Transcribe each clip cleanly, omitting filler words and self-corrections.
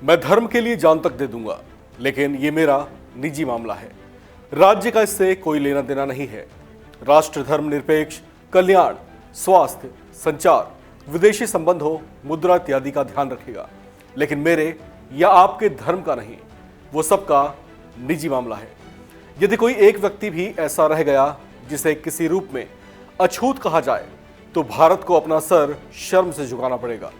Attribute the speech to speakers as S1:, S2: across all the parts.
S1: मैं धर्म के लिए जान तक दे दूंगा, लेकिन ये मेरा निजी मामला है। राज्य का इससे कोई लेना देना नहीं है। राष्ट्र धर्म निरपेक्ष, कल्याण, स्वास्थ्य, संचार, विदेशी संबंधों, मुद्रा इत्यादि का ध्यान रखेगा, लेकिन मेरे या आपके धर्म का नहीं। वो सबका निजी मामला है। यदि कोई एक व्यक्ति भी ऐसा रह गया जिसे किसी रूप में अछूत कहा जाए, तो भारत को अपना सर शर्म से झुकाना पड़ेगा।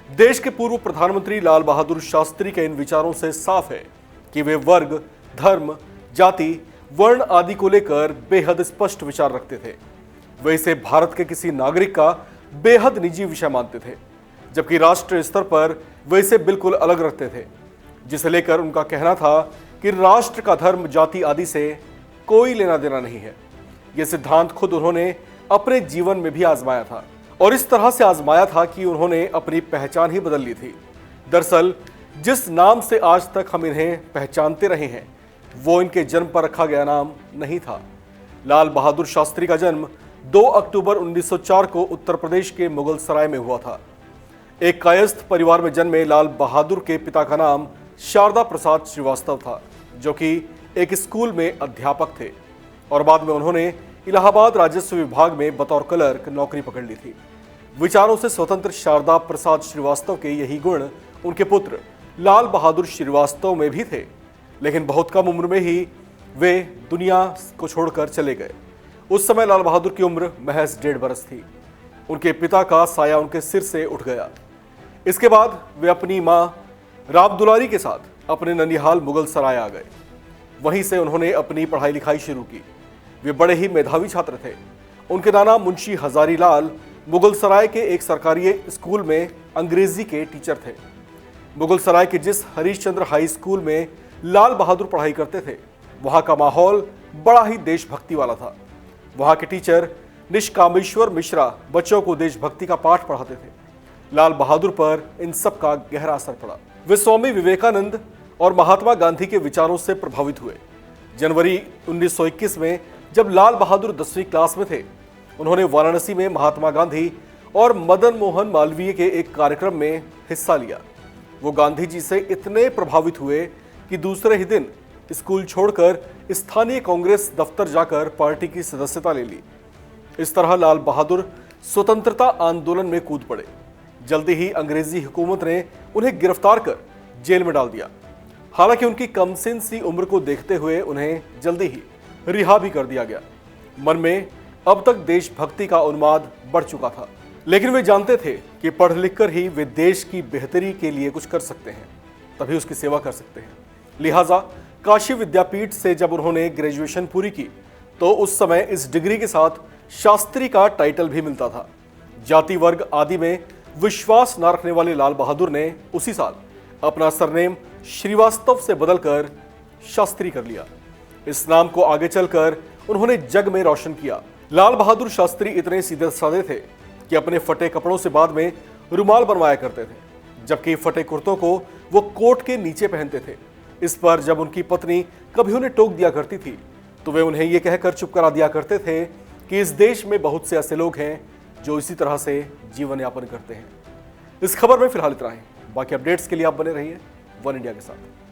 S1: देश के पूर्व प्रधानमंत्री लाल बहादुर शास्त्री के इन विचारों से साफ है कि वे वर्ग, धर्म, जाति, वर्ण आदि को लेकर बेहद स्पष्ट विचार रखते थे। वे इसे भारत के किसी नागरिक का बेहद निजी विषय मानते थे, जबकि राष्ट्रीय स्तर पर वे इसे बिल्कुल अलग रखते थे, जिसे लेकर उनका कहना था कि राष्ट्र का धर्म, जाति आदि से कोई लेना देना नहीं है। यह सिद्धांत खुद उन्होंने अपने जीवन में भी आजमाया था, और इस तरह से आजमाया था कि उन्होंने अपनी पहचान ही बदल ली थी। दरअसल जिस नाम से आज तक हम इन्हें पहचानते रहे हैं, वो इनके जन्म पर रखा गया नाम नहीं था। लाल बहादुर शास्त्री का जन्म 2 अक्टूबर 1904 को उत्तर प्रदेश के मुगल सराय में हुआ था। एक कायस्थ परिवार में जन्मे लाल बहादुर के पिता का नाम शारदा प्रसाद श्रीवास्तव था, जो कि एक स्कूल में अध्यापक थे, और बाद में उन्होंने इलाहाबाद राजस्व विभाग में बतौर क्लर्क नौकरी पकड़ ली थी। विचारों से स्वतंत्र शारदा प्रसाद श्रीवास्तव के यही गुण उनके पुत्र लाल बहादुर श्रीवास्तव में भी थे, लेकिन बहुत कम उम्र में ही वे दुनिया को छोड़कर चले गए। उस समय लाल बहादुर की उम्र महज 1.5 बरस थी। उनके पिता का साया उनके सिर से उठ गया। इसके बाद वे अपनी मां राम दुलारी के साथ अपने ननिहाल मुगल सराय आ गए। वहीं से उन्होंने अपनी पढ़ाई लिखाई शुरू की। वे बड़े ही मेधावी छात्र थे। उनके नाना मुंशी हजारी लाल मुगल सराय के एक सरकारी स्कूल में अंग्रेजी के टीचर थे। मुगल सराय के जिस हरीशचंद्र हाई स्कूल में लाल बहादुर पढ़ाई करते थे, वहाँ का माहौल बड़ा ही देशभक्ति वाला था। वहाँ के टीचर निष्कामेश्वर मिश्रा बच्चों को देशभक्ति का पाठ पढ़ाते थे। लाल बहादुर पर इन सब का गहरा असर पड़ा। वे स्वामी विवेकानंद और महात्मा गांधी के विचारों से प्रभावित हुए। जनवरी 1921 में जब लाल बहादुर 10वीं क्लास में थे, उन्होंने वाराणसी में महात्मा गांधी और मदन मोहन मालवीय के एक कार्यक्रम में हिस्सा लिया। वो गांधी जी से इतने प्रभावित हुए कि दूसरे ही दिन स्कूल छोड़कर स्थानीय कांग्रेस दफ्तर जाकर पार्टी की सदस्यता ले ली। इस तरह लाल बहादुर स्वतंत्रता आंदोलन में कूद पड़े। जल्दी ही अंग्रेजी हुकूमत ने उन्हें गिरफ्तार कर जेल में डाल दिया। हालांकि उनकी कमसिन सी उम्र को देखते हुए उन्हें जल्दी ही रिहा भी कर दिया गया। मन में अब तक देशभक्ति का उन्माद बढ़ चुका था, लेकिन वे जानते थे कि पढ़ लिख कर ही वे देश की बेहतरी के लिए कुछ कर सकते हैं, तभी उसकी सेवा कर सकते हैं। लिहाजा काशी विद्यापीठ से जब उन्होंने ग्रेजुएशन पूरी की, तो उस समय इस डिग्री के साथ शास्त्री का टाइटल भी मिलता था। जाति वर्ग आदि में विश्वास न रखने वाले लाल बहादुर ने उसी साल अपना सरनेम श्रीवास्तव से बदलकर शास्त्री कर लिया। इस नाम को आगे चलकर उन्होंने जग में रोशन किया। लाल बहादुर शास्त्री इतने सीधे साधे थे कि अपने फटे कपड़ों से बाद में रुमाल बनवाया करते थे, जबकि फटे कुर्तों को वो कोट के नीचे पहनते थे। इस पर जब उनकी पत्नी कभी उन्हें टोक दिया करती थी, तो वे उन्हें यह कहकर चुप करा दिया करते थे कि इस देश में बहुत से ऐसे लोग हैं जो इसी तरह से जीवन यापन करते हैं। इस खबर में फिलहाल इतना ही। बाकी अपडेट्स के लिए आप बने रहिए वन इंडिया के साथ।